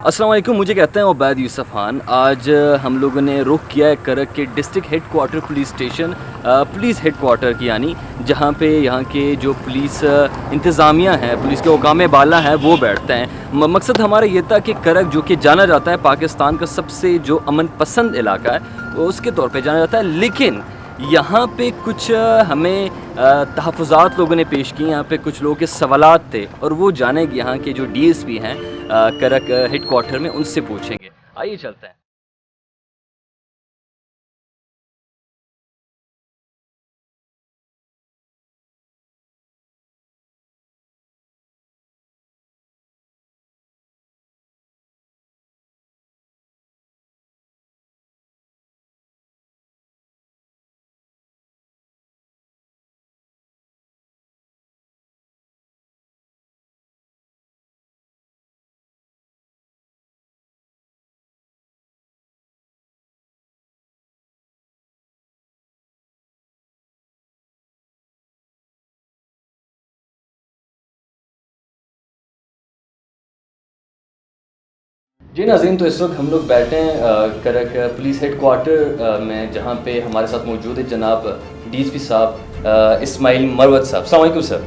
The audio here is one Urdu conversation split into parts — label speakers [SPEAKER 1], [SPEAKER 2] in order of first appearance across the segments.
[SPEAKER 1] السلام علیکم، مجھے کہتے ہیں عبید یوسف خان۔ آج ہم لوگوں نے رخ کیا ہے کرک کے district headquarter police station, police headquarter کی، یعنی جہاں پہ یہاں کے جو پولیس انتظامیہ ہیں، پولیس کے حکام بالا ہیں، وہ بیٹھتے ہیں۔ مقصد ہمارا یہ تھا کہ کرک جو کہ جانا جاتا ہے پاکستان کا سب سے جو امن پسند علاقہ ہے، وہ اس کے طور پہ جانا جاتا ہے، لیکن یہاں پہ کچھ ہمیں تحفظات لوگوں نے پیش کی، یہاں پہ کچھ لوگوں کے سوالات تھے، اور وہ جانیں گے یہاں کے جو ڈی ایس پی ہیں کرک ہیڈ کوارٹر میں، ان سے پوچھیں گے۔ آئیے چلتے ہیں۔ جی ناظرین، تو اس وقت ہم لوگ بیٹھے ہیں کرک پولیس ہیڈ کوارٹر میں، جہاں پہ ہمارے ساتھ موجود ہے جناب ڈی ایس پی صاحب اسماعیل مروت صاحب۔ السلام علیکم سر۔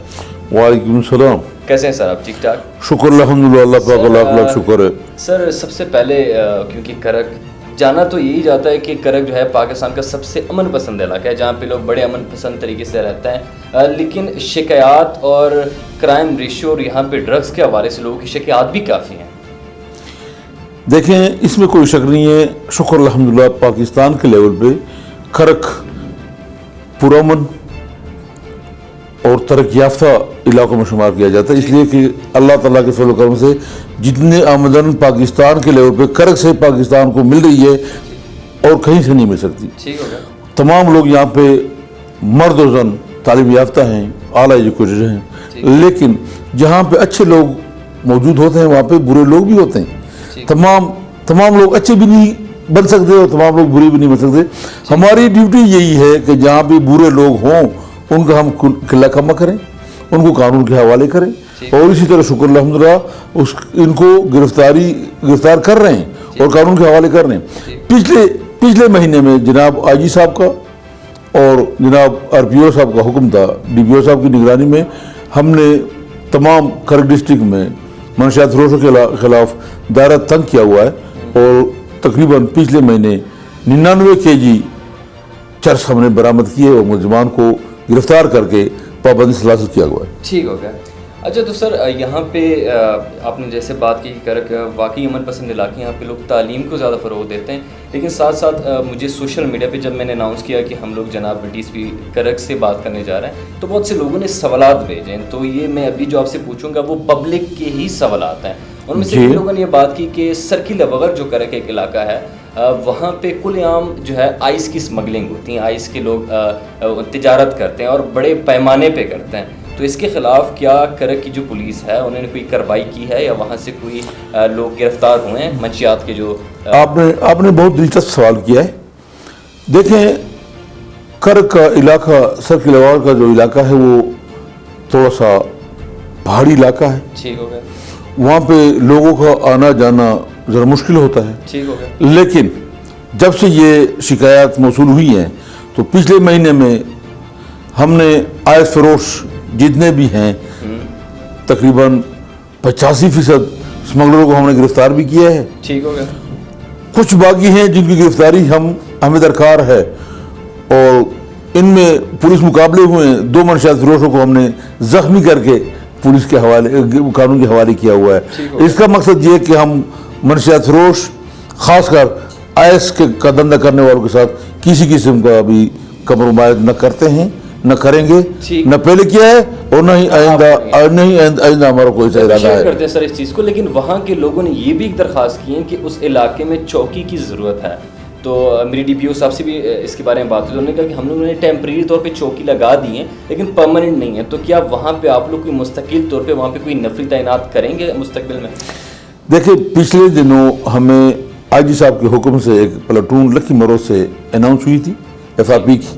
[SPEAKER 2] وعلیکم السلام۔
[SPEAKER 1] کیسے ہیں سر آپ؟ ٹھیک ٹھاک؟
[SPEAKER 2] شکر الحمدللہ، اللہ پاک لاکھ لاکھ شکر ہے۔
[SPEAKER 1] سر سب سے پہلے کیونکہ کرک جانا تو یہی جاتا ہے کہ کرک جو ہے پاکستان کا سب سے امن پسند علاقہ ہے، جہاں پہ لوگ بڑے امن پسند طریقے سے رہتے ہیں، لیکن شکایات اور کرائم ریشو اور یہاں پہ ڈرگس کے حوالے سے لوگوں کی شکایات بھی کافی ہیں۔
[SPEAKER 2] دیکھیں، اس میں کوئی شک نہیں ہے، شکر الحمدللہ پاکستان کے لیول پہ کرک پرامن اور ترقی یافتہ علاقوں میں شمار کیا جاتا ہے، اس لیے کہ اللہ تعالیٰ کے فضل و کرم سے جتنے آمدن پاکستان کے لیول پہ کرک سے پاکستان کو مل رہی ہے اور کہیں سے نہیں مل سکتی۔ تمام لوگ یہاں پہ مرد و زن تعلیم یافتہ ہیں، اعلیٰ ایجوکیٹڈ ہیں، لیکن جہاں پہ اچھے لوگ موجود ہوتے ہیں وہاں پہ برے لوگ بھی ہوتے ہیں۔ تمام لوگ اچھے بھی نہیں بن سکتے اور تمام لوگ برے بھی نہیں بن سکتے۔ ہماری ڈیوٹی یہی ہے کہ جہاں بھی برے لوگ ہوں ان کا ہم قلہ کما کریں، ان کو قانون کے حوالے کریں، اور اسی طرح شکر الحمدللہ ان کو گرفتار کر رہے ہیں اور قانون کے حوالے کر رہے ہیں۔ پچھلے مہینے میں جناب آئی جی صاحب کا اور جناب آر پی او صاحب کا حکم تھا، ڈی پی او صاحب کی نگرانی میں ہم نے تمام کرک ڈسٹرکٹ میں منشیات فروشوں کے خلاف دائرہ تنگ کیا ہوا ہے، اور تقریباً پچھلے مہینے 99 kg چرس ہم نے برآمد کیے اور ملزمان کو گرفتار کر کے پابندی سلاسل کیا ہوا ہے۔
[SPEAKER 1] ٹھیک ہو گیا۔ اچھا، تو سر یہاں پہ آپ نے جیسے بات کی کرک واقعی امن پسند علاقے، یہاں پہ لوگ تعلیم کو زیادہ فروغ دیتے ہیں، لیکن ساتھ ساتھ مجھے سوشل میڈیا پہ جب میں نے اناؤنس کیا کہ ہم لوگ جناب ڈی ایس پی کرک سے بات کرنے جا رہے ہیں، تو بہت سے لوگوں نے سوالات بھیجے ہیں، تو یہ میں ابھی جو آپ سے پوچھوں گا وہ پبلک کے ہی سوالات ہیں۔ ان میں سے کئی لوگوں نے یہ بات کی کہ سرکل بغیر جو کرک ایک علاقہ ہے، وہاں پہ کل عام جو ہے آئس کی اسمگلنگ ہوتی ہے، آئس کے لوگ تجارت کرتے ہیں اور بڑے پیمانے پہ کرتے ہیں، تو اس کے خلاف کیا کرک کی جو پولیس ہے انہوں نے کوئی کارروائی کی ہے، یا وہاں سے کوئی لوگ گرفتار ہوئے ہیں منشیات کے جو؟
[SPEAKER 2] آپ نے بہت دلچسپ سوال کیا ہے۔ دیکھیں، کرک کا علاقہ، سرکل اوار کا جو علاقہ ہے وہ تھوڑا سا پہاڑی علاقہ ہے،
[SPEAKER 1] ٹھیک ہو گیا،
[SPEAKER 2] وہاں پہ لوگوں کا آنا جانا ذرا مشکل ہوتا ہے،
[SPEAKER 1] ٹھیک ہو گیا،
[SPEAKER 2] لیکن جب سے یہ شکایات موصول ہوئی ہیں تو پچھلے مہینے میں ہم نے آئس فروش جتنے بھی ہیں تقریباً 85% اسمگلروں کو ہم نے گرفتار بھی کیا ہے۔
[SPEAKER 1] ٹھیک ہو گیا۔
[SPEAKER 2] کچھ باقی ہیں جن کی گرفتاری ہمیں درکار ہے، اور ان میں پولیس مقابلے ہوئے ہیں، 2 منشیات فروشوں کو ہم نے زخمی کر کے پولیس کے حوالے، قانون کے حوالے کیا ہوا ہے۔ اس کا مقصد یہ کہ ہم منشیات فروش، خاص کر آئس کا دھندہ کرنے والوں کے ساتھ کسی قسم کا بھی کمپرومائز نہ کرتے ہیں، نہ کریں گے، نہ پہلے کیا ہے اور نہ ہی آئندہ ہمارا کوئی ارادہ ہے۔
[SPEAKER 1] کرتے ہیں سر اس چیز کو، لیکن وہاں کے لوگوں نے یہ بھی ایک درخواست کی ہے کہ اس علاقے میں چوکی کی ضرورت ہے، تو میری ڈی پی او صاحب سے بھی اس کے بارے میں بات ہوئی، انہوں نے کہا کہ ہم لوگوں نے ٹیمپریری طور پہ چوکی لگا دی ہیں لیکن پرماننٹ نہیں ہے، تو کیا وہاں پہ آپ لوگ کوئی مستقل طور پہ وہاں پہ کوئی نفری تعینات کریں گے مستقبل میں؟
[SPEAKER 2] دیکھیں، پچھلے دنوں ہمیں آئی جی صاحب کے حکم سے ایک پلاٹون لکی مرو سے اناؤنس ہوئی تھی، ایف آر پی کی،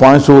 [SPEAKER 2] 500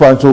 [SPEAKER 2] 500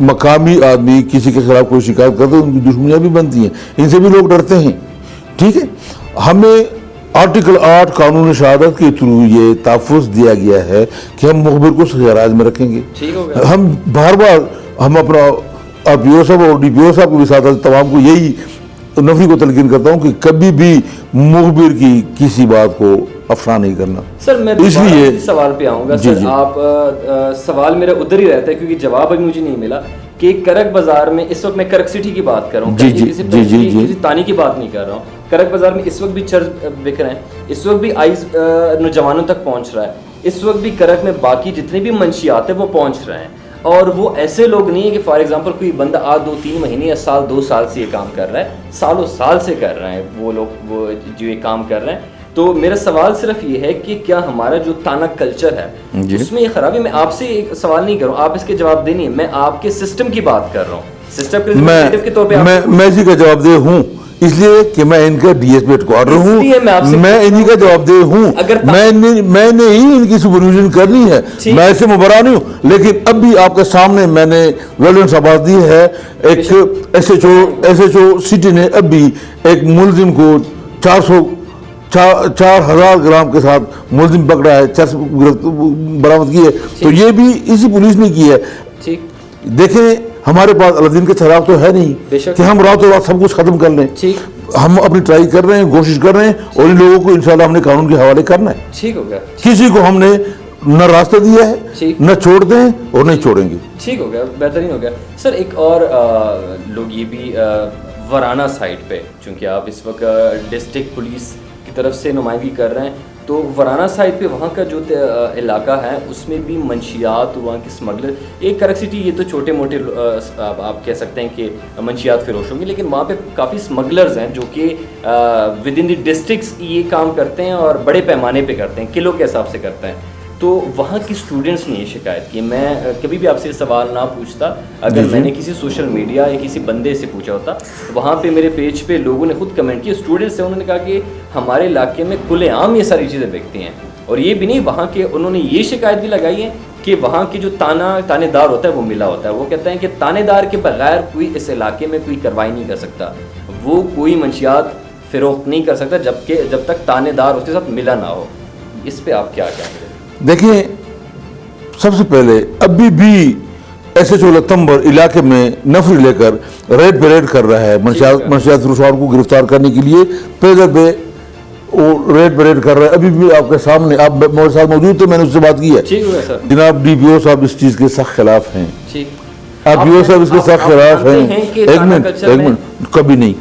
[SPEAKER 2] مقامی آدمی کسی کے خلاف کوئی شکایت کرتے ہیں ان کی دشمنیاں بھی بنتی ہیں, ان سے بھی لوگ ڈرتے ہیں. ٹھیک ہے, ہمیں آرٹیکل 8 قانون شہادت کے تھرو یہ تحفظ دیا گیا ہے کہ ہم مخبر کو صحیح راز میں رکھیں گے. ہم بار بار ہم اپنا آر پی او صاحب اور ڈی پی او صاحب کے بھی ساتھ تمام کو یہی نفری کو تلقین کرتا ہوں کہ کبھی بھی مخبر کی کسی بات کو افشا نہیں کرنا.
[SPEAKER 1] سر میں اس لیے سوال پہ آؤں گا. سر آپ سوال میرا ادھر ہی رہتا ہے کیونکہ جواب ابھی مجھے نہیں ملا کہ کرک بازار میں اس وقت, میں کرک سٹی کی بات کر رہا ہوں, کسی تانی کی بات نہیں کر رہا ہوں, کرک بازار میں اس وقت بھی چرچ بک رہے ہیں, اس وقت بھی آئیز نوجوانوں تک پہنچ رہا ہے, اس وقت بھی کرک میں باقی جتنے بھی منشیات ہیں وہ پہنچ رہے ہیں. اور وہ ایسے لوگ نہیں ہیں کہ فار ایگزامپل کوئی بندہ آج 2-3 مہینے یا سال 2 سال سے یہ کام کر رہا ہے, سالوں سال سے کر رہے ہیں وہ لوگ, وہ جو یہ کام کر رہے ہیں. تو میرا سوال صرف یہ ہے کہ کیا ہمارا جو تانا کلچر ہے اس میں یہ خرابی, میں آپ سے ایک سوال نہیں کر رہا ہوں, آپ اس کے جواب دینی ہے, میں آپ کے سسٹم کی بات کر رہا ہوں. سسٹم کے طور پہ
[SPEAKER 2] میں اسی کا جواب دے ہوں, اس لیے کہ میں ان کا ڈی ایس پی ایڈکوارٹر ہوں, میں انہی کا جواب دہ ہوں, میں نے ہی ان کی سپرویژن کرنی ہے, میں ایسے مبرا نہیں ہوں. لیکن اب بھی آپ کے سامنے میں نے ویلنس آباد دی ہے, ایک ایس ایچ او سٹی نے اب بھی ایک ملزم کو 4,000 گرام کے ساتھ ملزم پکڑا ہے, چرس برآمد کی ہے, تو یہ بھی اسی پولیس نے کی ہے. دیکھیں ہمارے پاس الدین کے چراغ تو ہے نہیں کہ ہم راتوں رات سب کچھ ختم کر لیں. ہم اپنی ٹرائی کر رہے ہیں, کوشش کر رہے ہیں, اور ان لوگوں کو انشاءاللہ ہم نے قانون کے حوالے کرنا ہے.
[SPEAKER 1] ٹھیک ہو گیا,
[SPEAKER 2] کسی کو ہم نے نہ راستہ دیا ہے, نہ چھوڑتے ہیں اور نہیں چھوڑیں گے.
[SPEAKER 1] ٹھیک ہو گیا, بہترین ہو گیا. سر ایک اور لوگ یہ بھی ورانہ سائٹ پہ, چونکہ آپ اس وقت ڈسٹرکٹ پولیس کی طرف سے نمائندگی کر رہے ہیں, تو ورانہ سائٹ پہ وہاں کا جو علاقہ ہے اس میں بھی منشیات, وہاں کی اسمگلر, ایک کرک سٹی یہ تو چھوٹے موٹے آپ کہہ سکتے ہیں کہ منشیات فروش ہوں گے, لیکن وہاں پہ کافی اسمگلرز ہیں جو کہ ود ان دی ڈسٹرکٹس یہ کام کرتے ہیں اور بڑے پیمانے پہ کرتے ہیں, کلو کے حساب سے کرتے ہیں. تو وہاں کی اسٹوڈنٹس نے یہ شکایت کی. میں کبھی بھی آپ سے سوال نہ پوچھتا اگر میں نے کسی سوشل میڈیا یا کسی بندے سے پوچھا ہوتا. وہاں پہ میرے پیج پہ لوگوں نے خود کمنٹ کیا, اسٹوڈنٹس سے, انہوں نے کہا کہ ہمارے علاقے میں کھلے عام یہ ساری چیزیں بکتی ہیں. اور یہ بھی نہیں, وہاں کے انہوں نے یہ شکایت بھی لگائی ہے کہ وہاں کی جو تانے دار ہوتا ہے وہ ملا ہوتا ہے. وہ کہتے ہیں کہ تانے دار کے بغیر کوئی اس علاقے میں کوئی کارروائی نہیں کر سکتا, وہ کوئی منشیات فروخت نہیں کر سکتا جب تک تانے دار اس کے ساتھ ملا نہ ہو. اس پہ آپ کیا کہیں گے؟
[SPEAKER 2] دیکھیں, سب سے پہلے ابھی بھی ایس ایچ او لتمبر علاقے میں نفری لے کر ریڈ پیریڈ کر رہا ہے, منشیات فروشوں کو گرفتار کرنے کے لیے پیدل پہ وہ ریڈ پیریڈ کر رہا ہے. ابھی بھی آپ کے سامنے, آپ میرے ساتھ موجود تھے, میں نے اس سے بات کی ہے. جناب ڈی پی او صاحب اس چیز کے سخت خلاف ہیں, آپ پی او صاحب اس کے سخت خلاف ہیں. ایک منٹ, کبھی نہیں.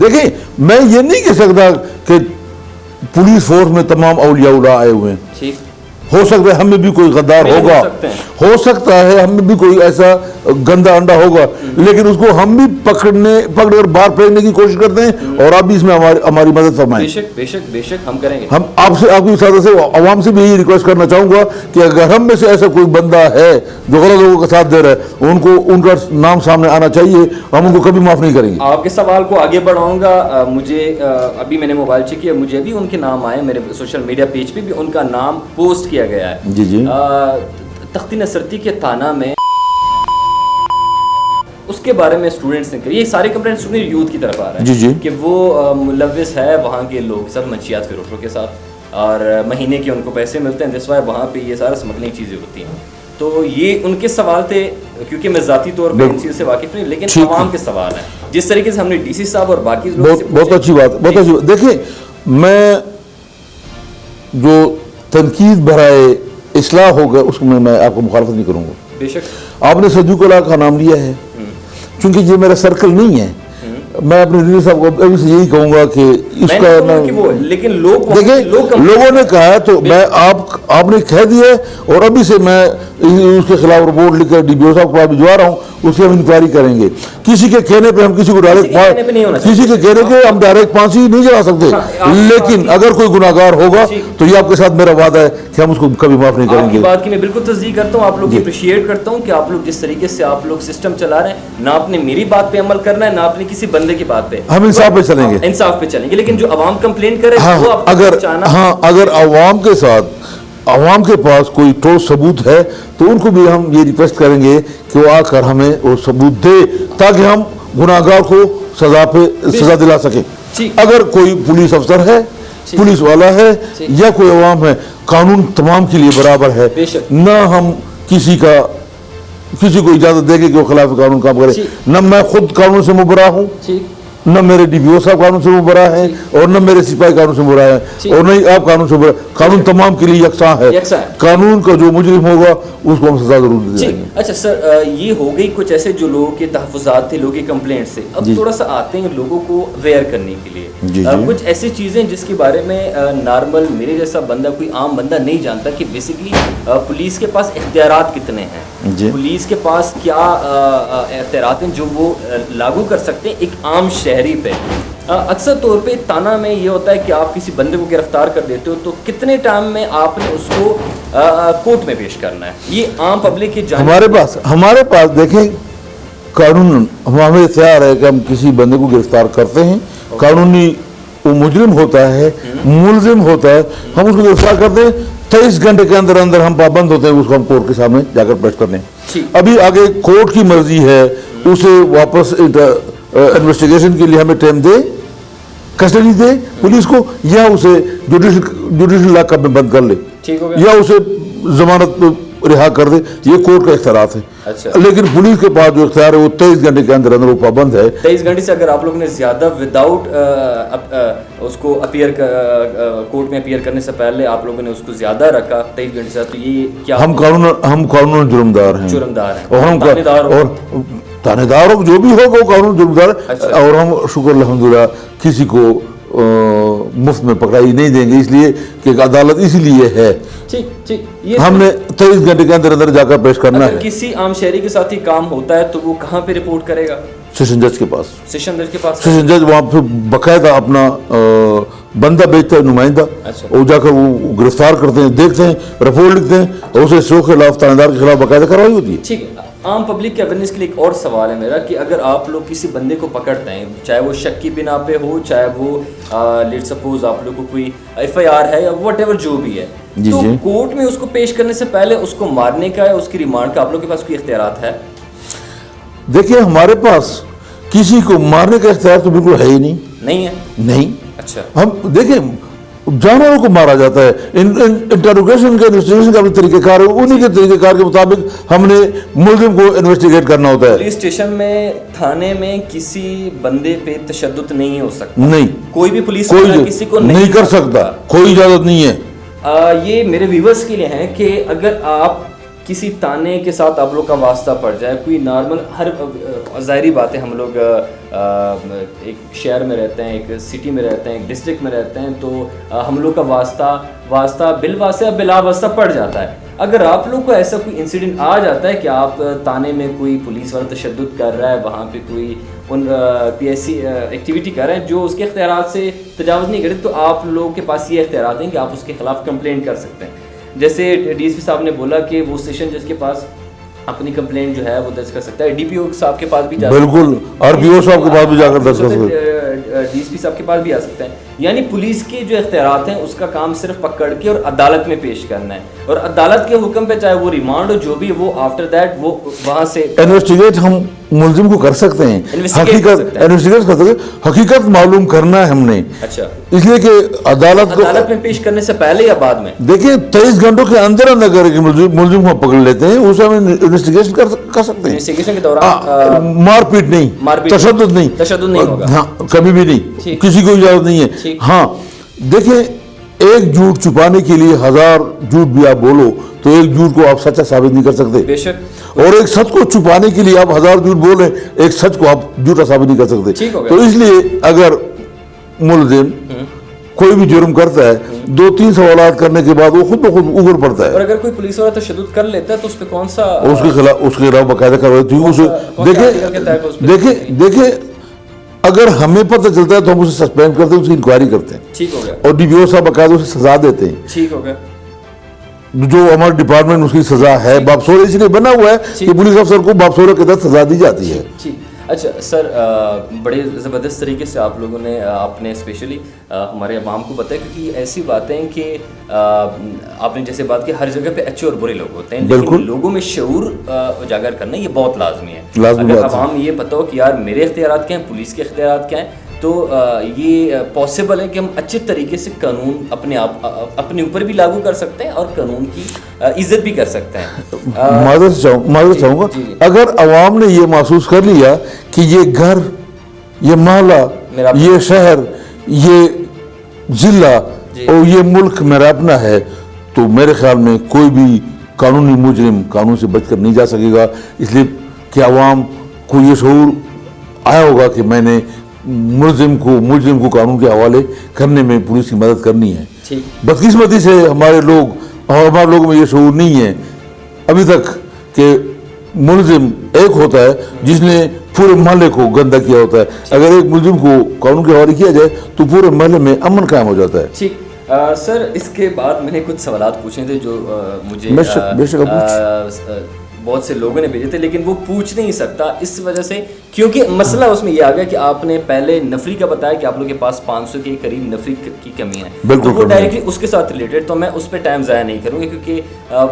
[SPEAKER 2] دیکھیں میں یہ نہیں کہہ سکتا کہ پولیس فورس میں تمام اولیاء اللہ آئے ہوئے ہیں, ہو سکتا ہے ہم میں بھی کوئی غدار ہوگا, ہو سکتا ہے ہم میں بھی کوئی ایسا گندا انڈا ہوگا, لیکن اس کو ہم بھی پکڑ کر باہر پھینکنے کی کوشش کرتے ہیں, اور آپ بھی اس میں ہماری مدد فرمائیں.
[SPEAKER 1] بے شک ہم کریں گے.
[SPEAKER 2] ہم آپ کی ساتھ سے عوام سے بھی یہی ریکویسٹ کرنا چاہوں گا کہ اگر ہم میں سے ایسا کوئی بندہ ہے جو غلط لوگوں کا ساتھ دے رہا ہے, ان کا نام سامنے آنا چاہیے, ہم ان کو کبھی معاف نہیں کریں گے.
[SPEAKER 1] آپ کے سوال کو آگے بڑھاؤں گا. مجھے ابھی میں نے موبائل چیک کیا, مجھے بھی ان کے نام آئے, میرے سوشل میڈیا پیج پہ بھی ان کا نام پوسٹ کیا گیا ہے.
[SPEAKER 2] جی
[SPEAKER 1] تختی نصرتی کے تھانہ میں اس کے بارے میں اسٹوڈنٹس نے کری, یہ سارے کمپلینٹ اسٹوڈنٹ یوتھ کی طرف آ رہے ہیں کہ وہ ملوث ہے وہاں کے لوگ کے ساتھ, منشیات فروشوں کے ساتھ, اور مہینے کے ان کو پیسے ملتے ہیں, جس وجہ وہاں پہ یہ سارا اسمگلنگ چیزیں ہوتی ہیں. تو یہ ان کے سوال تھے, کیونکہ میں ذاتی طور پہ ان چیز سے واقف نہیں, لیکن عوام کے سوال ہیں. جس طریقے سے ہم نے ڈی سی صاحب اور باقی
[SPEAKER 2] بہت اچھی بات. دیکھیں میں جو تنقید برائے اصلاح ہوگا اس میں آپ کو مخالفت نہیں کروں گا.
[SPEAKER 1] بے شک
[SPEAKER 2] آپ نے صدیق اللہ کا نام لیا ہے, چونکہ یہ میرا سرکل نہیں ہے, میں اپنے ڈی صاحب کو ابھی سے یہی کہوں گا کہ اس کا
[SPEAKER 1] لیکن
[SPEAKER 2] لوگوں نے کہا تو میں آپ نے کہہ دیا, اور ابھی سے میں اس کے خلاف رپورٹ لکھ کر ڈی پی او صاحب کو بھجوا رہا ہوں, اس کی ہم انکوائری کریں گے. کسی کے کہنے پہ ہم کسی کو ڈائریکٹ ہم ڈائریکٹ پھانسی نہیں چڑھا سکتے, لیکن اگر کوئی گناہ گار ہوگا تو یہ آپ کے ساتھ میرا وعدہ ہے کہ ہم اس کو کبھی معاف نہیں کریں گے.
[SPEAKER 1] آپ کی بات کی میں بالکل تصدیق کرتا ہوں, آپ لوگ اپریشیٹ کرتا ہوں کہ آپ لوگ جس طریقے سے آپ لوگ سسٹم چلا رہے ہیں, نہ آپ نے میری بات پہ عمل کرنا ہے, نہ آپ نے کسی بندے کی بات پہ,
[SPEAKER 2] ہم انصاف پہ چلیں گے,
[SPEAKER 1] انصاف پہ چلیں گے. لیکن جو عوام کمپلین کرے وہ
[SPEAKER 2] اگر عوام کے ساتھ عوام کے پاس کوئی ٹھوس ثبوت ہے تو ان کو بھی ہم یہ ریکویسٹ کریں گے کہ وہ آ کر ہمیں وہ ثبوت دے تاکہ ہم گناہ گار کو سزا دلا سکیں. اگر کوئی پولیس افسر ہے, پولیس والا ہے یا کوئی عوام ہے, قانون تمام کے لیے برابر ہے. نہ ہم کسی کو اجازت دیں گے کہ وہ خلاف قانون کام کرے. نہ میں خود قانون سے مبرا ہوں, نہ میرے ڈی پی او صاحب قانون سے مبرا ہیں, اور نہ میرے سپاہی قانون سے مبرا ہیں, اور نہ ہی آپ قانون سے مبرا. قانون تمام کے لیے یکساں ہے. قانون کا جو مجرم ہوگا اس کو ہم سزا ضرور دیں گے.
[SPEAKER 1] اچھا سر, یہ ہو گئی کچھ ایسے جو لوگوں کے تحفظات تھے, لوگوں کے کمپلینٹ سے. اب تھوڑا سا آتے ہیں لوگوں کو اویئر کرنے کے لیے کچھ ایسی چیزیں جس کے بارے میں نارمل میرے جیسا بندہ, کوئی عام بندہ نہیں جانتا کہ بیسیکلی پولیس کے پاس اختیارات کتنے ہیں, پولیس کے پاس کیا اختیارات ہیں جو وہ لاگو کر سکتے ہیں ایک عام شہری پہ. اکثر طور پہ تانا میں یہ ہوتا ہے کہ آپ کسی بندے کو گرفتار کر دیتے ہو تو کتنے ٹائم میں آپ نے اس کو کورٹ میں پیش کرنا ہے, یہ عام پبلک کی جان.
[SPEAKER 2] ہمارے پاس دیکھیں قانون ہمیں اختیار ہے کہ ہم کسی بندے کو گرفتار کرتے ہیں. قانونی وہ مجرم ہوتا ہے, ملزم ہوتا ہے, ہم اس کو گرفتار کرتے ہیں. 23 گھنٹے کے اندر اندر ہم پابند ہوتے ہیں اس کو ہم کورٹ کے سامنے جا کر پیش کرنے. ابھی آگے کورٹ کی مرضی ہے اسے واپس انویسٹیگیشن کے لیے ہمیں ٹائم دے, کسٹڈی دے پولیس کو, یا اسے جوڈیشل لاک اپ میں بند کر لے, یا اسے ضمانت رہا کر دے. یہ کورٹ کا اختیارات ہے. لیکن پولیس کے پاس جو اختیار ہے وہ 23 گھنٹے کے اندر اندر وہ پابند ہے.
[SPEAKER 1] 23 گھنٹے سے اگر آپ لوگوں نے زیادہ وداؤٹ اس کو اپیئر کورٹ میں اپیئر کرنے سے پہلے آپ لوگوں نے اس کو زیادہ رکھا 23 گھنٹے سے, تو یہ کیا
[SPEAKER 2] ہم قانون جرمدار ہیں, اور تانے دار ہو جو بھی ہو وہ قانون جرمدار ہے. اور ہم شکر الحمدللہ کسی کو مفت میں پکڑائی نہیں دیں گے, اس لیے کہ عدالت اسی لیے ہے. ہم نے 23 گھنٹے کے اندر اندر جا کر پیش کرنا ہے.
[SPEAKER 1] کسی عام شہری کے ساتھ ہی کام ہوتا ہے تو وہ کہاں پہ رپورٹ کرے گا؟
[SPEAKER 2] سیشن جج کے پاس.
[SPEAKER 1] سیشن
[SPEAKER 2] جج وہاں پہ باقاعدہ اپنا بندہ بھیجتا ہے, نمائندہ, وہ جا کر وہ گرفتار کرتے ہیں, دیکھتے ہیں, رپورٹ لکھتے ہیں, اور اسے شو کے خلاف تانے دار کے خلاف باقاعدہ کارروائی ہوتی ہے.
[SPEAKER 1] ٹھیک ہے. عام پبلک کے اویئرنیس کے لیے ایک اور سوال ہے میرا کہ اگر آپ لوگ کسی بندے کو پکڑتے ہیں, چاہے وہ شک کی بنا پہ ہو, چاہے وہ لیٹ سپوز آپ لوگ کو کوئی FIR ہے یا واٹ ایور جو بھی ہے, تو کورٹ میں اس کو پیش کرنے سے پہلے اس کو مارنے کا یا اس کی ریمانڈ کا آپ لوگ کے پاس کوئی اختیارات ہے؟
[SPEAKER 2] دیکھیں ہمارے پاس کسی کو مارنے کا اختیار تو بالکل ہے ہی نہیں ہے. نہیں.
[SPEAKER 1] اچھا.
[SPEAKER 2] ہم دیکھیں جانوروں کو مارا جاتا ہے. انٹروگیشن کا انویسٹیگیشن کا بھی طریقہ کار ہے, انہی کے طریقہ کار کے مطابق ہم نے ملزم کو انویسٹیگیٹ کرنا ہوتا ہے.
[SPEAKER 1] پولیس اسٹیشن میں, تھانے میں کسی بندے پہ تشدد نہیں ہو سکتا.
[SPEAKER 2] نہیں,
[SPEAKER 1] کوئی بھی پولیس والا کسی کو
[SPEAKER 2] نہیں کر سکتا, کوئی اجازت نہیں ہے.
[SPEAKER 1] یہ میرے ویورز کے لیے ہیں کہ اگر آپ کسی تانے کے ساتھ آپ لوگ کا واسطہ پڑ جائے, کوئی نارمل, ہر ظاہری بات ہے, ہم لوگ ایک شہر میں رہتے ہیں, ایک سٹی میں رہتے ہیں, ایک ڈسٹرکٹ میں رہتے ہیں, تو ہم لوگ کا واسطہ بالواسطہ بلا واسطہ پڑ جاتا ہے. اگر آپ لوگ کو ایسا کوئی انسیڈنٹ آ جاتا ہے کہ آپ تانے میں کوئی پولیس والا تشدد کر رہا ہے, وہاں پہ کوئی PSC ایکٹیویٹی کر رہے ہیں جو اس کے اختیارات سے تجاوز نہیں کرے, تو آپ لوگوں کے پاس یہ اختیارات ہیں کہ آپ اس کے خلاف کمپلین کر سکتے ہیں. جیسے DSP صاحب نے بولا کہ وہ سیشن جج کے پاس اپنی کمپلین جو ہے وہ درج کر سکتا ہے, DPO صاحب کے پاس بھی جا سکتا ہے,
[SPEAKER 2] بالکل, RPO صاحب کے پاس بھی جا کر درج کر سکتا ہے,
[SPEAKER 1] DSP صاحب کے پاس بھی آ سکتا ہے. یعنی پولیس کے جو اختیارات ہیں اس کا کام صرف پکڑ کے اور عدالت میں پیش کرنا ہے, اور عدالت کے حکم پہ چاہے وہ ریمانڈ ہو جو بھی, وہ آفٹر دیٹ وہ وہاں سے
[SPEAKER 2] انویسٹیگیٹ ہم ملزم کو کر سکتے ہیں, انویسٹیگیٹ کر سکتے ہیں, حقیقت معلوم کرنا ہے ہم نے.
[SPEAKER 1] اچھا.
[SPEAKER 2] اس لیے کہ عدالت
[SPEAKER 1] میں پیش کرنے سے پہلے یا بعد میں,
[SPEAKER 2] دیکھیں 23 گھنٹوں کے اندر اندر کر کے ملزم کو پکڑ لیتے ہیں, اسے ہم انویسٹیگیشن کر سکتے ہیں.
[SPEAKER 1] انویسٹیگیشن کے دوران
[SPEAKER 2] مار پیٹ نہیں, تشدد نہیں
[SPEAKER 1] ہوگا,
[SPEAKER 2] ہاں کبھی بھی نہیں, کسی کو اجازت نہیں ہے. ہاں دیکھیں, ایک جھوٹ چھپانے کے لیے 1000 جھوٹ بھی آپ بولو تو ایک جھوٹ کو آپ سچا ثابت نہیں کر سکتے.
[SPEAKER 1] بے شک.
[SPEAKER 2] اور ایک سچ کو چھپانے کے لیے آپ 1000 جھوٹ بولیں, ایک سچ کو آپ جھوٹا ثابت نہیں کر سکتے. تو اس لیے اگر ملزم کوئی بھی جرم کرتا ہے 2-3 سوالات کرنے کے بعد وہ خود بخود اوپر پڑتا ہے.
[SPEAKER 1] اور اگر کوئی پولیس والا تشدد کر لیتا ہے تو اس پہ کون سا,
[SPEAKER 2] اس کے خلاف باقاعدہ کارروائی تھی. دیکھیں اگر ہمیں پتہ چلتا ہے تو ہم اسے سسپینڈ کرتے ہیں, اس کی انکوائری کرتے ہیں.
[SPEAKER 1] ٹھیک ہو گیا.
[SPEAKER 2] اور DPO صاحب باقاعدہ اسے سزا دیتے ہیں.
[SPEAKER 1] ٹھیک ہو گیا.
[SPEAKER 2] جو ہمارے ڈپارٹمنٹ اس کی سزا ہے, باپسورہ اس لیے بنا ہوا ہے کہ پولیس افسر کو باپسورہ کے تحت سزا دی جاتی ہے.
[SPEAKER 1] اچھا سر، بڑے زبردست طریقے سے آپ لوگوں نے آپ نے اسپیشلی ہمارے عوام کو بتایا، کیونکہ ایسی باتیں کہ آپ نے جیسے بات کی ہر جگہ پہ اچھے اور برے لوگ ہوتے ہیں، لیکن لوگوں میں شعور اجاگر کرنا یہ بہت لازمی ہے. اگر عوام یہ پتہ ہو کہ یار میرے اختیارات کیا ہیں، پولیس کے اختیارات کیا ہیں، تو یہ پاسبل ہے کہ ہم اچھے طریقے سے قانون اپنے اوپر بھی لاگو کر سکتے ہیں اور قانون کی عزت بھی کر سکتے ہیں.
[SPEAKER 2] معذرت چاہوں گا، اگر عوام نے یہ محسوس کر لیا کہ یہ گھر، یہ محلہ، یہ شہر، یہ ضلع اور یہ ملک میرا اپنا ہے، تو میرے خیال میں کوئی بھی قانونی مجرم قانون سے بچ کر نہیں جا سکے گا. اس لیے کہ عوام کو یہ شعور آیا ہوگا کہ میں نے مجرم کو قانون کے حوالے کرنے میں پولیس کی مدد کرنی ہے. بدقسمتی سے ہمارے لوگوں میں یہ شعور نہیں ہے ابھی تک کہ ملزم ایک ہوتا ہے جس نے پورے محلے کو گندہ کیا ہوتا ہے. اگر ایک ملزم کو قانون کے حوالے کیا جائے تو پورے محلے میں امن قائم ہو جاتا ہے.
[SPEAKER 1] ٹھیک سر، اس کے بعد میں نے کچھ سوالات پوچھے تھے جو مجھے بہت سے لوگوں نے بھیجے تھے، لیکن وہ پوچھ نہیں سکتا اس وجہ سے کیونکہ مسئلہ اس میں یہ آ گیا کہ آپ نے پہلے نفری کا بتایا کہ آپ لوگ کے پاس 500 کے قریب نفری کی کمی ہے، تو وہ ڈائریکٹلی اس کے ساتھ ریلیٹڈ، تو میں اس پہ ٹائم ضائع نہیں کروں گا، کیونکہ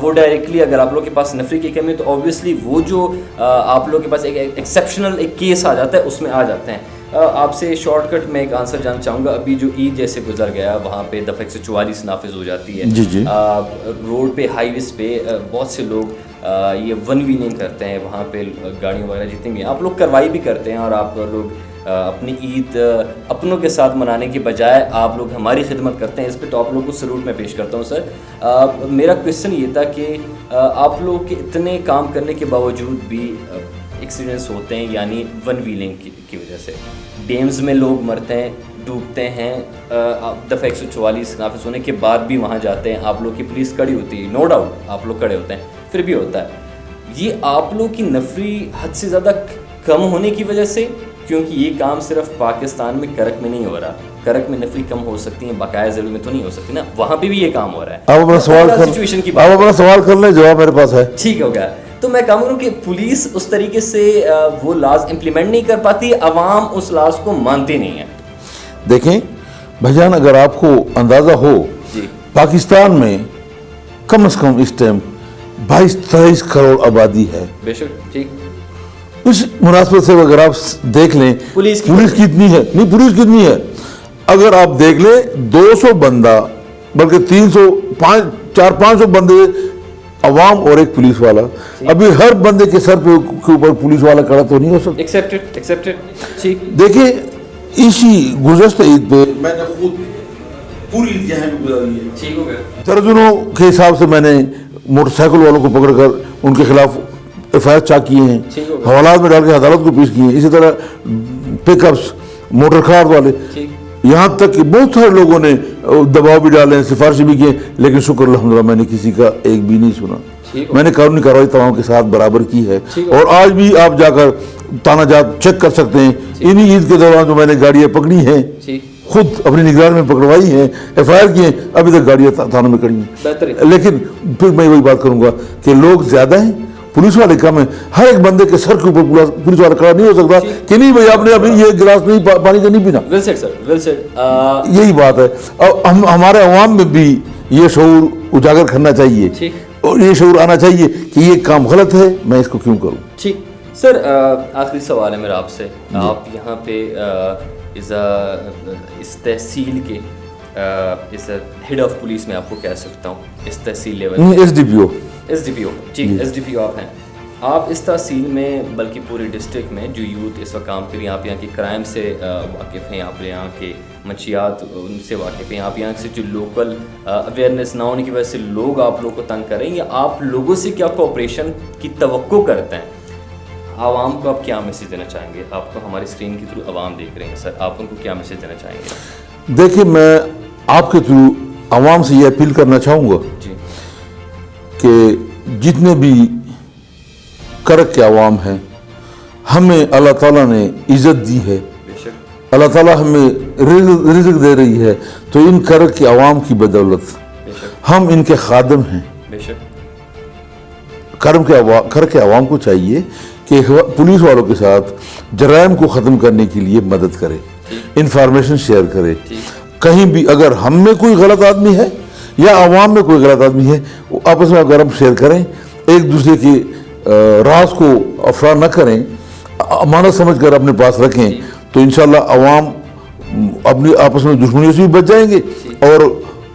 [SPEAKER 1] وہ ڈائریکٹلی اگر آپ لوگ کے پاس نفری کی کمی ہے تو آبویسلی وہ جو آپ لوگ کے پاس ایک ایکسیپشنل ایک کیس آ جاتا ہے اس میں آ جاتے ہیں. آپ سے شارٹ کٹ میں ایک آنسر جاننا چاہوں گا. ابھی جو عید جیسے گزر گیا وہاں پہ دفعہ 144 نافذ ہو جاتی ہے. روڈ پہ ہائی ویز پہ بہت سے لوگ یہ ون ویلنگ کرتے ہیں، وہاں پہ گاڑیوں وغیرہ جتنی بھی ہیں آپ لوگ کارروائی بھی کرتے ہیں، اور آپ لوگ اپنی عید اپنوں کے ساتھ منانے کے بجائے آپ لوگ ہماری خدمت کرتے ہیں. اس پہ تو آپ لوگ کو سلوٹ میں پیش کرتا ہوں. سر میرا کویشچن یہ تھا کہ آپ لوگ کے اتنے کام کرنے کے باوجود بھی ایکسیڈنٹس ہوتے ہیں، یعنی ون ویلنگ کی وجہ سے ڈیمز میں لوگ مرتے ہیں، ڈوبتے ہیں. دفعہ 144 نافذ ہونے کے بعد بھی وہاں جاتے ہیں، آپ لوگ کی پولیس کڑی ہوتی ہے، نو ڈاؤٹ آپ لوگ کڑے ہوتے ہیں، پھر بھی ہوتا ہے. یہ آپ لوگ کی نفری حد سے زیادہ کم ہونے کی وجہ سے، کیونکہ یہ کام صرف پاکستان میں کرک میں نہیں ہو رہا، کرک میں نفری کم ہو سکتی ہیں، بقایا ضلع میں تو نہیں ہو سکتی نا، وہاں پہ بھی یہ کام ہو رہا ہے.
[SPEAKER 2] آپ اپنا سوال کر لیں، جواب میرے پاس ہے.
[SPEAKER 1] ٹھیک ہو گیا. تو میں کہوں کہ پولیس اس طریقے سے وہ لاز امپلیمنٹ نہیں کر پاتی، عوام اس لاز کو مانتے نہیں ہیں.
[SPEAKER 2] دیکھیں بھائی جان، اگر آپ کو اندازہ ہو پاکستان میں کم از کم اس ٹائم 22-23 کروڑ آبادی ہے.
[SPEAKER 1] بے شک. ٹھیک.
[SPEAKER 2] اس مناسبت سے اگر آپ دیکھ لیں پولیس کتنی ہے، نہیں پولیس کتنی ہے، اگر آپ دیکھ لیں 200 بندہ بلکہ 300-400-500 بندے عوام اور ایک پولیس والا، ابھی ہر بندے کے سر پہ کے اوپر پولیس والا کھڑا تو نہیں ہو سکتا.
[SPEAKER 1] ٹھیک.
[SPEAKER 2] دیکھیں اسی گزشتہ عید پہ میں نے خود پوری عید یہاں پہ گزاری ہے.
[SPEAKER 1] ٹھیک ہو گیا.
[SPEAKER 2] درجنوں کے حساب سے میں نے موٹر سائیکل والوں کو پکڑ کر ان کے خلاف FIR چاک کیے ہیں، حوالات میں ڈال کے عدالت کو پیش کیے ہیں. اسی طرح پک اپس، موٹر کار والے، یہاں تک کہ بہت سارے لوگوں نے دباؤ بھی ڈالے، سفارشیں بھی کی، لیکن شکر الحمدللہ میں نے کسی کا ایک بھی نہیں سنا. میں نے قانونی کارروائی تمام کے ساتھ برابر کی ہے. اور آج بھی آپ جا کر تانا جات چیک کر سکتے ہیں. انہی عید کے دوران جو میں نے گاڑیاں پکڑی ہیں خود اپنی نگران میں پکڑوائی ہیں، FIR کی ہیں، ابھی تک گاڑیاں تھانوں میں کھڑی ہیں. لیکن پھر میں وہی بات کروں گا کہ لوگ زیادہ ہیں، پولیس والے کم ہیں. ہر ایک بندے کے سر کے اوپر پولیس والا کھڑا نہیں ہو سکتا کہ نہیں بھائی آپ نے ابھی یہ گلاس نہیں پانی کا نہیں پینا. یہی بات ہے. ہمارے عوام میں بھی یہ شعور اجاگر کرنا چاہیے اور یہ شعور آنا چاہیے کہ یہ کام غلط ہے، میں اس کو کیوں کروں.
[SPEAKER 1] ٹھیک. سر آخری سوال ہے میرا آپ سے. آپ یہاں پہ اس تحصیل کے اس ہیڈ آف پولیس میں آپ کو کہہ سکتا ہوں، اس تحصیل لیول SDPO. ٹھیک. SDPO آپ ہیں. آپ اس تحصیل میں بلکہ پوری ڈسٹرکٹ میں جو یوتھ اس وقت کام کر رہی ہیں، آپ یہاں کی کرائم سے واقف ہیں، آپ یہاں کے منشیات ان سے واقف ہیں، آپ یہاں سے جو لوکل اویئرنیس نہ ہونے کی وجہ سے لوگ آپ لوگوں کو تنگ کر رہے ہیں، یا آپ لوگوں سے کیا کوآپریشن کی توقع کرتے ہیں؟ عوام کو آپ کیا میسیج دینا چاہیں گے؟ آپ کو ہماری اسکرین کے تھرو عوام دیکھ رہے ہیں سر، آپ ان کو کیا میسیج دینا چاہیں گے؟
[SPEAKER 2] دیکھیں میں آپ کے تھرو عوام سے یہ اپیل کرنا چاہوں گا کہ جتنے بھی کرک کے عوام ہیں، ہمیں اللہ تعالیٰ نے عزت دی ہے، اللہ تعالیٰ ہمیں رزق دے رہی ہے، تو ان کرک کے عوام کی بدولت ہم ان کے خادم ہیں. کرک کے عوام کو چاہیے کہ پولیس والوں کے ساتھ جرائم کو ختم کرنے کے لیے مدد کرے، انفارمیشن شیئر کرے. کہیں بھی اگر ہم میں کوئی غلط آدمی ہے یا عوام میں کوئی غلط آدمی ہے، آپس میں اگر ہم شیئر کریں، ایک دوسرے کے راز کو افشا نہ کریں، امانت سمجھ کر اپنے پاس رکھیں، تو انشاءاللہ عوام اپنی آپس میں دشمنیوں سے بھی بچ جائیں گے، اور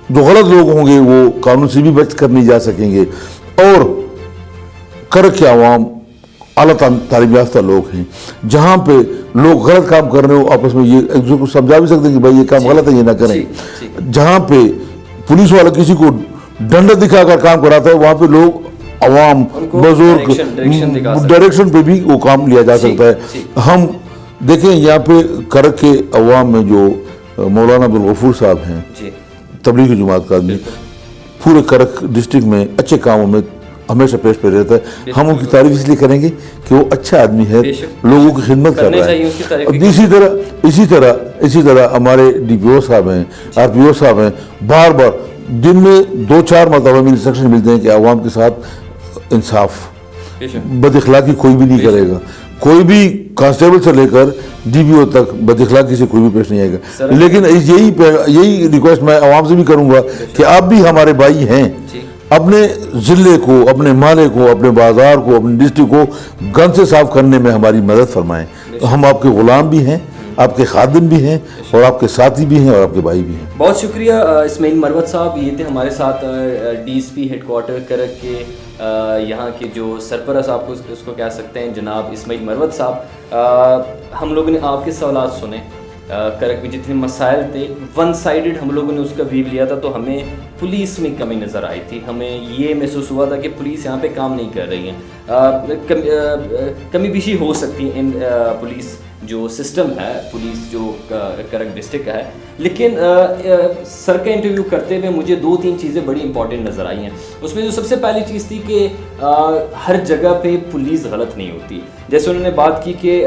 [SPEAKER 2] جو غلط لوگ ہوں گے وہ قانون سے بھی بچ کر نہیں جا سکیں گے. اور کرک کے عوام اعلیٰ تعلیم یافتہ لوگ ہیں، جہاں پہ لوگ غلط کام کر رہے ہو آپس میں یہ ایک دوسرے کو سمجھا بھی سکتے ہیں کہ بھائی یہ کام غلط ہے، یہ نہ کریں. جہاں پہ پولیس والا کسی کو ڈنڈا دکھا کر کام کراتا ہے، وہاں پہ لوگ عوام بزرگ ڈائریکشن پہ بھی وہ کام لیا جا سکتا ہے. ہم دیکھیں یہاں پہ کرک کے عوام میں جو مولانا عبدالغفور صاحب ہیں، تبلیغی جماعت کا آدمی، پورے کرک ڈسٹرکٹ میں اچھے کاموں میں ہمیشہ پیش پہ رہتا ہے. ہم ان کی تعریف اس لیے کریں گے کہ وہ اچھا آدمی ہے، لوگوں کی خدمت کر رہا ہے. اسی طرح ہمارے ڈی پی او صاحب ہیں، آر پی او صاحب ہیں، بار بار دن میں 2-4 مرتبہ انسٹرکشن ملتے ہیں کہ عوام کے ساتھ انصاف، بد اخلاقی کوئی بھی نہیں کرے گا. کوئی بھی کانسٹیبل سے لے کر ڈی پی او تک بد اخلاقی سے کوئی بھی پیش نہیں آئے گا. لیکن یہی ریکویسٹ میں عوام سے بھی کروں گا کہ آپ بھی ہمارے بھائی ہیں، اپنے ضلع کو، اپنے محلے کو، اپنے بازار کو، اپنے ڈسٹرکٹ کو گند سے صاف کرنے میں ہماری مدد فرمائیں. ہم آپ کے غلام بھی ہیں، آپ کے خادم بھی ہیں، اور آپ کے ساتھی بھی ہیں، اور آپ کے بھائی بھی ہیں.
[SPEAKER 1] بہت شکریہ اسماعیل مروت صاحب. یہ تھے ہمارے ساتھ D S P headquarter Karak کے یہاں کے جو سرپرست آپ کو اس کو کہہ سکتے ہیں جناب اسماعیل مروت صاحب. ہم لوگوں نے آپ کے سوالات سنے. کرک میں جتنے مسائل تھے ون سائیڈڈ ہم لوگوں نے اس کا ویو لیا تھا، تو ہمیں پولیس میں کمی نظر آئی تھی. ہمیں یہ محسوس ہوا تھا کہ پولیس یہاں پہ کام نہیں کر رہی ہیں. کمی بیشی ہو سکتی ہے ان پولیس جو سسٹم ہے، پولیس جو کرک ڈسٹرکٹ کا ہے. لیکن سر کا انٹرویو کرتے ہوئے مجھے 2-3 چیزیں بڑی امپورٹنٹ نظر آئی ہیں. اس میں جو سب سے پہلی چیز تھی کہ ہر جگہ پہ پولیس غلط نہیں ہوتی. جیسے انہوں نے بات کی کہ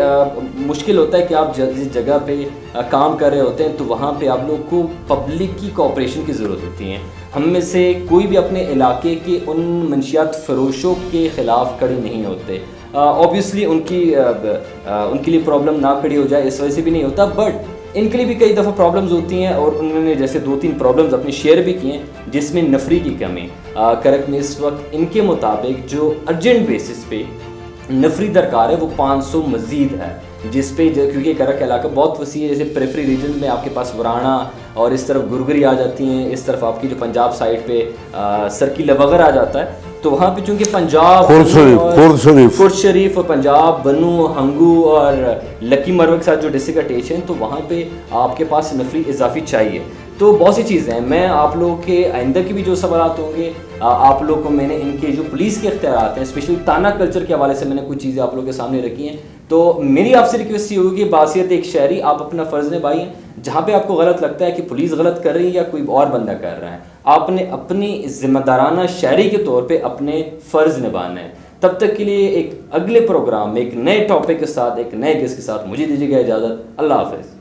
[SPEAKER 1] مشکل ہوتا ہے کہ آپ جس جگہ پہ کام کر رہے ہوتے ہیں تو وہاں پہ آپ لوگ کو پبلک کی کوآپریشن کی ضرورت ہوتی ہے. ہم میں سے کوئی بھی اپنے علاقے کے ان منشیات فروشوں کے خلاف کھڑے نہیں ہوتے. اوبیسلی ان کے لیے پرابلم نہ کھڑی ہو جائے اس وجہ سے بھی نہیں ہوتا، بٹ ان کے لیے بھی کئی دفعہ پرابلمز ہوتی ہیں، اور انہوں نے جیسے 2-3 پرابلمز اپنے شیئر بھی کیے ہیں، جس میں نفری کی کمی. کرک میں اس وقت ان کے مطابق جو ارجنٹ بیسس پہ نفری درکار ہے وہ 500 مزید ہے، جس پہ کیونکہ کرک کا علاقہ بہت وسیع ہے. جیسے پریفری ریجن میں آپ کے پاس ورانا اور اس طرف گرگری آ جاتی ہیں، اس طرف آپ کی جو پنجاب سائڈ پہ سرکیلا وغیرہ آ جاتا ہے. تو وہاں پہ چونکہ پنجاب فورٹ شریف اور پنجاب بنو ہنگو اور لکی مروہ کے ساتھ جو ڈسٹرکٹ اٹیچ ہیں، تو وہاں پہ آپ کے پاس نفری اضافی چاہیے. تو بہت سی چیزیں ہیں. میں آپ لوگوں کے آئندہ کی بھی جو سوالات ہوں گے آپ لوگوں کو میں نے ان کے جو پولیس کے اختیارات ہیں، اسپیشلی تانا کلچر کے حوالے سے میں نے کچھ چیزیں آپ لوگوں کے سامنے رکھی ہیں. تو میری آپ سے ریکویسٹ یہ ہوگی کہ بحیثیت ایک شہری آپ اپنا فرض نبھائیں. جہاں پہ آپ کو غلط لگتا ہے کہ پولیس غلط کر رہی ہے یا کوئی اور بندہ کر رہا ہے، آپ نے اپنی ذمہ دارانہ شہری کے طور پہ اپنے فرض نبھانا ہے. تب تک کے لیے ایک اگلے پروگرام میں ایک نئے ٹاپک کے ساتھ، ایک نئے گیسٹ کے ساتھ مجھے دیجیے گا اجازت. اللہ حافظ.